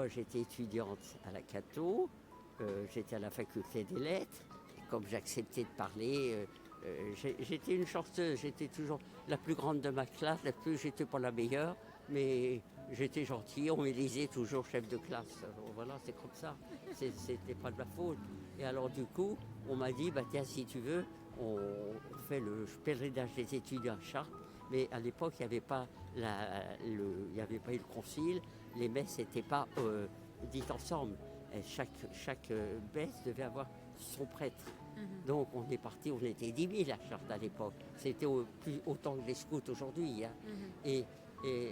Moi, j'étais étudiante à la Cato, j'étais à la faculté des lettres. Et comme j'acceptais de parler, j'étais une chanceuse, j'étais toujours la plus grande de ma classe, j'étais pas la meilleure, mais j'étais gentille, on m'élisait toujours chef de classe. Alors, voilà, c'est comme ça, c'était pas de ma faute. Et alors du coup, on m'a dit, bah tiens, si tu veux, on fait le pèlerinage des étudiants à Chartres. Mais à l'époque, il n'y avait pas il y avait pas eu le concile, les messes n'étaient pas dites ensemble. Et chaque messe devait avoir son prêtre. Donc on est parti, on était 10 000 à Chartres à l'époque. C'était autant que les scouts aujourd'hui. Hein. Et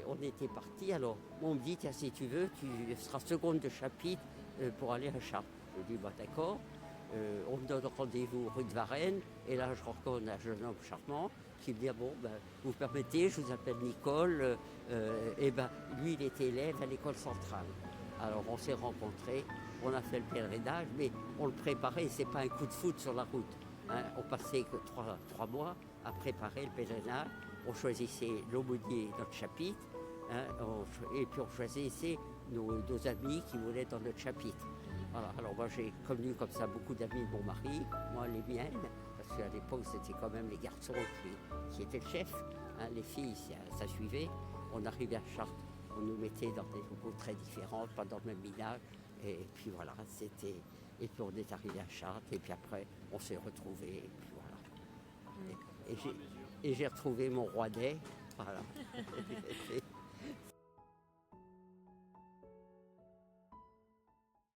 on était parti. Alors on me dit, tiens, si tu veux, tu seras seconde de chapitre pour aller à Chartres. Je dis, bah d'accord. On me donne rendez-vous rue de Varennes. Et là, je rencontre un jeune homme charmant qui me dit, ah bon, ben, vous permettez, je vous appelle Nicole. Et ben, lui, il était élève à l'école centrale. Alors on s'est rencontrés, on a fait le pèlerinage, mais on le préparait, c'est pas un coup de foot sur la route. Hein. On passait que trois mois à préparer le pèlerinage. On choisissait l'aumônier de notre chapitre, hein, et puis on choisissait nos amis qui voulaient dans notre chapitre. Voilà. Alors moi j'ai connu comme ça beaucoup d'amis de mon mari, moi les miennes, parce qu'à l'époque c'était quand même les garçons qui étaient le chef, hein. Les filles ça suivait. On arrivait à Chartres, on nous mettait dans des locaux très différents, pas dans le même village, et puis voilà, c'était... Et puis on est arrivé à Chartres, et puis après on s'est retrouvés, et puis voilà. Et j'ai retrouvé mon Rouennais, voilà.